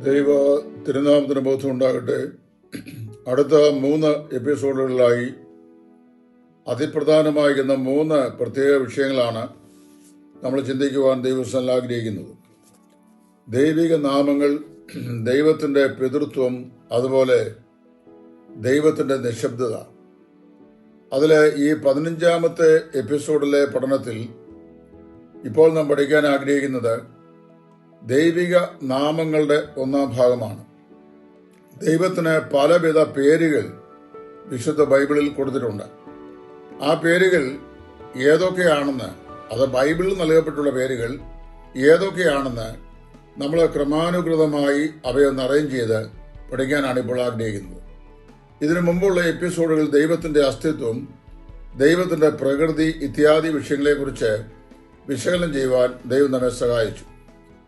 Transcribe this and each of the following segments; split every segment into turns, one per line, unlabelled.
ദൈവ തിരുനാമത്തിന് ബോധം ഉണ്ടാകട്ടെ. അടുത്ത 3 എപ്പിസോഡുകളിലായി അതിപ്രധാനമായിരിക്കുന്ന 3 പ്രത്യേക വിഷയങ്ങളാണ് നമ്മൾ ചിന്തിക്കുവാൻ ദൈവസ്ഥൽ ആഗ്രഹിക്കുന്നത്. ദൈവിക നാമങ്ങൾ, ദൈവത്തിൻ്റെ പിതൃത്വം, അതുപോലെ ദൈവത്തിൻ്റെ നിശബ്ദത. അതിൽ ഈ 15ാമത്തെ എപ്പിസോഡിലെ പഠനത്തിൽ ഇപ്പോൾ നാം പഠിക്കാൻ ആഗ്രഹിക്കുന്നത് ദൈവിക നാമങ്ങളുടെ 1-ാം ഭാഗമാണ്. ദൈവത്തിന് പലവിധ പേരുകൾ വിശുദ്ധ ബൈബിളിൽ കൊടുത്തിട്ടുണ്ട്. ആ പേരുകൾ ഏതൊക്കെയാണെന്ന്, അത് ബൈബിളിൽ നൽകപ്പെട്ടുള്ള പേരുകൾ ഏതൊക്കെയാണെന്ന് നമ്മൾ ക്രമാനുഗതമായി അവയൊന്ന് അറേഞ്ച് ചെയ്ത് പഠിക്കാനാണ് ഇപ്പോൾ ആഗ്രഹിക്കുന്നത്. ഇതിനു മുമ്പുള്ള എപ്പിസോഡുകൾ ദൈവത്തിൻ്റെ അസ്തിത്വം, ദൈവത്തിൻ്റെ പ്രകൃതി ഇത്യാദി വിഷയങ്ങളെക്കുറിച്ച് വിശകലനം ചെയ്യുവാൻ ദൈവം നമ്മെ സഹായിച്ചു.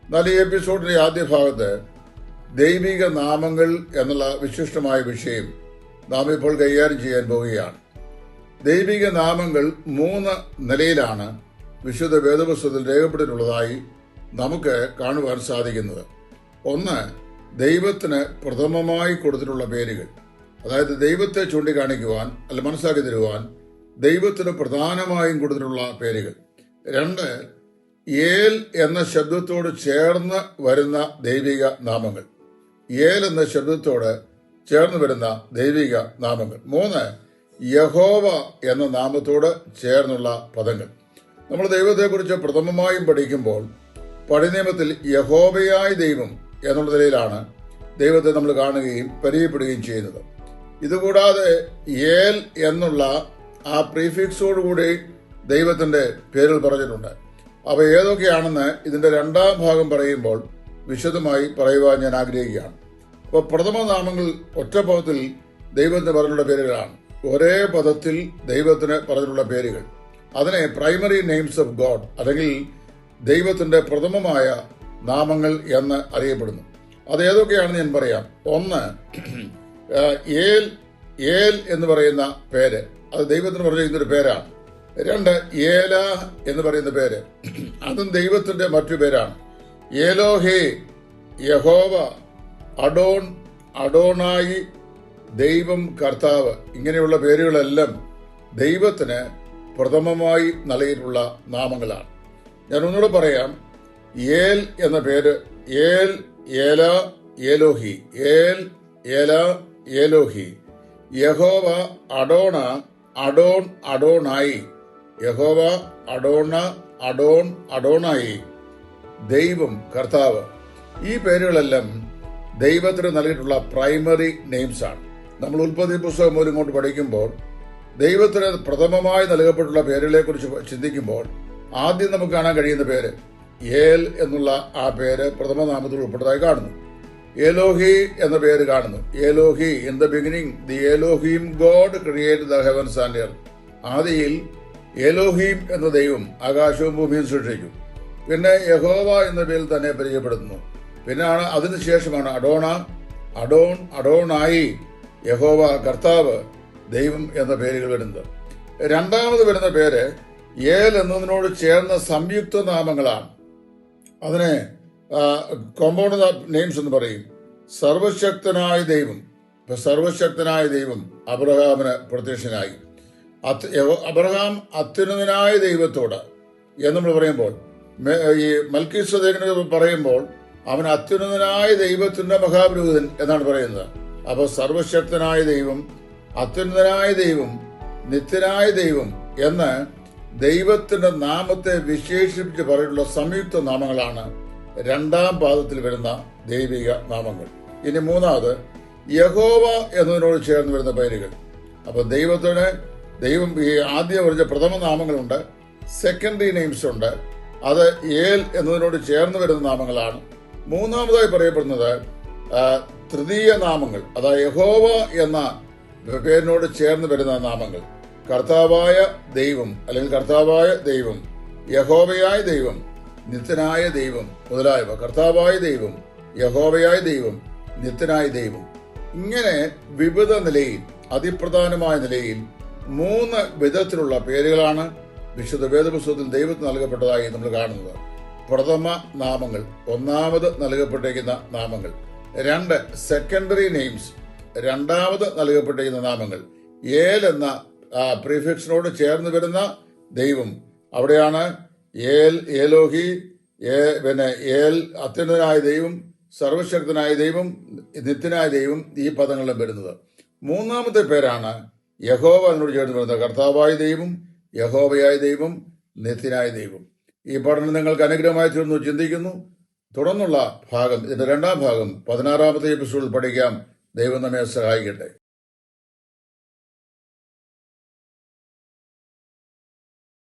എന്നാൽ ഈ എപ്പിസോഡിന്റെ ആദ്യ ഭാഗത്ത് ദൈവിക നാമങ്ങൾ എന്നുള്ള വിശിഷ്ടമായ വിഷയം നാം ഇപ്പോൾ കൈകാര്യം ചെയ്യാൻ പോവുകയാണ്. ദൈവിക നാമങ്ങൾ 3 നിലയിലാണ് വിശുദ്ധ വേദപുസ്തകത്തിൽ രേഖപ്പെട്ടിട്ടുള്ളതായി നമുക്ക് കാണുവാൻ സാധിക്കുന്നത്. ഒന്ന്, ദൈവത്തിന് പ്രഥമമായി കൊടുത്തിട്ടുള്ള പേരുകൾ, അതായത് ദൈവത്തെ ചൂണ്ടിക്കാണിക്കുവാൻ അല്ല മനസ്സിലാക്കി തരുവാൻ ദൈവത്തിന് പ്രധാനമായും കൊടുത്തിട്ടുള്ള പേരുകൾ. 2, ഏൽ എന്ന ശബ്ദത്തോട് ചേർന്ന് വരുന്ന ദൈവിക നാമങ്ങൾ, ഏൽ എന്ന ശബ്ദത്തോട് ചേർന്ന് വരുന്ന ദൈവിക നാമങ്ങൾ. 3, യഹോവ എന്ന നാമത്തോട് ചേർന്നുള്ള പദങ്ങൾ. നമ്മൾ ദൈവത്തെക്കുറിച്ച് പ്രഥമമായും പഠിക്കുമ്പോൾ പഴയ നിയമത്തിൽ യഹോവയായ ദൈവം എന്നുള്ള നിലയിലാണ് ദൈവത്തെ നമ്മൾ കാണുകയും പരിചയപ്പെടുകയും ചെയ്യുന്നത്. ഇതുകൂടാതെ ഏൽ എന്നുള്ള ആ പ്രീഫിക്സോടുകൂടി ദൈവത്തിന്റെ പേരുകൾ പറഞ്ഞിട്ടുണ്ട്. അവ ഏതൊക്കെയാണെന്ന് ഇതിന്റെ 2-ാം ഭാഗം പറയുമ്പോൾ വിശദമായി പറയുവാൻ ഞാൻ ആഗ്രഹിക്കുകയാണ്. അപ്പോൾ പ്രഥമ നാമങ്ങൾ ഒറ്റ പദത്തിൽ ദൈവത്തിന് പറഞ്ഞിട്ടുള്ള പേരുകളാണ്. ഒരേ പദത്തിൽ ദൈവത്തിന് പറഞ്ഞിട്ടുള്ള പേരുകൾ, അതിനെ പ്രൈമറി നെയിംസ് ഓഫ് ഗോഡ് അല്ലെങ്കിൽ ദൈവത്തിന്റെ പ്രഥമമായ നാമങ്ങൾ എന്ന് അറിയപ്പെടുന്നു. അത് ഏതൊക്കെയാണെന്ന് ഞാൻ പറയാം. 1, ഏൽ എന്ന് പറയുന്ന പേര്, അത് ദൈവത്തിന് പറഞ്ഞിരിക്കുന്നൊരു പേരാണ്. 2, ഏല എന്ന് പറയുന്ന പേര്, അതും ദൈവത്തിന്റെ മറ്റു പേരാണ്. ഏലോഹേ, യഹോവ, അഡോൺ, അഡോണായി, ദൈവം, കർത്താവ്, ഇങ്ങനെയുള്ള പേരുകളെല്ലാം ദൈവത്തിന് പ്രഥമമായി നൽകിയിട്ടുള്ള നാമങ്ങളാണ്. ഞാൻ ഒന്നുകൂടെ പറയാം. ഏൽ എന്ന പേര്, ഏൽ, ഏല, ഏലോഹി, ഏൽ, ഏല, ഏലോഹി. യഹോവ, അഡോണ, അഡോൺ, അഡോണായി, യഹോവ, അഡോണ, അഡോൺ, അഡോണായി, ദൈവം, കർത്താവ്. ഈ പേരുകളെല്ലാം ദൈവത്തിന് നൽകിയിട്ടുള്ള പ്രൈമറി നെയിംസ് ആണ്. നമ്മൾ ഉൽപ്പത്തി പുസ്തകം പോലും ഇങ്ങോട്ട് പഠിക്കുമ്പോൾ ദൈവത്തിന് പ്രഥമമായി നൽകപ്പെട്ടുള്ള പേരുകളെ കുറിച്ച് ചിന്തിക്കുമ്പോൾ ആദ്യം നമുക്ക് കാണാൻ കഴിയുന്ന പേര് ഏൽ എന്നുള്ള ആ പേര് പ്രഥമ നാമത്തിൽ ഉൾപ്പെട്ടതായി കാണുന്നു. ഏലോഹി എന്ന പേര് കാണുന്നു. Elohi, in the beginning the Elohim God created the heavens and earth. ആദിയിൽ ഏലോഹീം എന്ന ദൈവം ആകാശവും ഭൂമിയും സൃഷ്ടിച്ചു. പിന്നെ യഹോവ എന്ന പേരിൽ തന്നെ പരിചയപ്പെടുത്തുന്നു. പിന്നെയാണ് അതിനുശേഷമാണ് അഡോണ, അഡോൺ, അഡോണായി, യഹോവ, കർത്താവ്, ദൈവം എന്ന പേരുകൾ വരുന്നത്. 2ാമത് വരുന്ന പേര് ഏൽ എന്നതിനോട് ചേർന്ന സംയുക്ത നാമങ്ങളാണ്. അതിനെ കോമ്പൗണ്ട് നെയിംസ് എന്ന് പറയും. സർവശക്തനായ ദൈവം. ഇപ്പൊ സർവശക്തനായ ദൈവം അബ്രഹാമിന് പ്രത്യക്ഷനായി. അബ്രഹാം അത്യുന്നതനായ ദൈവത്തോട് എന്ന് നമ്മൾ പറയുമ്പോൾ, ഈ മൽക്കീസദേക്കിനെ പറയുമ്പോൾ അവൻ അത്യുന്നതനായ ദൈവത്തിന്റെ മഹാപുരോഹിതൻ എന്നാണ് പറയുന്നത്. അപ്പോൾ സർവശക്തനായ ദൈവം, അത്യുന്നതനായ ദൈവം, നിത്യനായ ദൈവം എന്ന് ദൈവത്തിന്റെ നാമത്തെ വിശേഷിപ്പിച്ച് പറഞ്ഞിട്ടുള്ള സംയുക്ത നാമങ്ങളാണ് 2-ാം പാദത്തിൽ വരുന്ന ദൈവിക നാമങ്ങൾ. ഇനി 3ാമത് യഹോവ എന്നതിനോട് ചേർന്ന് വരുന്ന പേരുകൾ. അപ്പൊ ദൈവം ഈ ആദ്യം പറഞ്ഞ പ്രഥമ നാമങ്ങളുണ്ട്, സെക്കൻഡറി നെയിംസ് ഉണ്ട്. അത് ഏൽ എന്നതിനോട് ചേർന്ന് വരുന്ന നാമങ്ങളാണ്. 3ാമതായി പറയപ്പെടുന്നത് തൃതീയ നാമങ്ങൾ, അതായത് യഹോവ എന്ന പേരിനോട് ചേർന്ന് വരുന്ന നാമങ്ങൾ. കർത്താവായ ദൈവം അല്ലെങ്കിൽ കർത്താവായ ദൈവം, യഹോവയായ ദൈവം, നിത്യനായ ദൈവം മുതലായവ. കർത്താവായ ദൈവം, യഹോവയായ ദൈവം, നിത്യനായ ദൈവം. ഇങ്ങനെ വിവിധ നിലയിൽ, അതിപ്രധാനമായ നിലയിൽ 3 വിധത്തിലുള്ള പേരുകളാണ് വിശുദ്ധ വേദപുസ്തകത്തിൽ ദൈവത്തിന് നൽകപ്പെട്ടതായി നമ്മൾ കാണുന്നത്. പ്രഥമ നാമങ്ങൾ, ഒന്നാമത് നൽകപ്പെട്ടിരിക്കുന്ന നാമങ്ങൾ. രണ്ട് സെക്കൻഡറി നെയിംസ്, രണ്ടാമത് നൽകപ്പെട്ടിരിക്കുന്ന നാമങ്ങൾ. ഏൽ എന്ന പ്രീഫിക്സിനോട് ചേർന്ന് വരുന്ന ദൈവം, അവിടെയാണ് ഏൽ, ഏലോഹി, പിന്നെ ഏൽ അത്യുന്നതനായ ദൈവം, സർവശക്തനായ ദൈവം, നിത്യനായ ദൈവം, ഈ പദങ്ങളിലും വരുന്നത്. മൂന്നാമത്തെ പേരാണ് യഹോവ എന്നോട് ചേർന്ന് വരുന്നത്. കർത്താവായ ദൈവം, യഹോവയായ ദൈവം, നിത്യനായ ദൈവം. ഈ പഠനം നിങ്ങൾക്ക് അനുഗ്രഹമായി തീർന്നു ചിന്തിക്കുന്നു. തുടർന്നുള്ള ഭാഗം, ഇതിന്റെ രണ്ടാം ഭാഗം 16-ാമത്തെ എപ്പിസോഡിൽ പഠിക്കാം. ദൈവം നമ്മെ സഹായിക്കട്ടെ.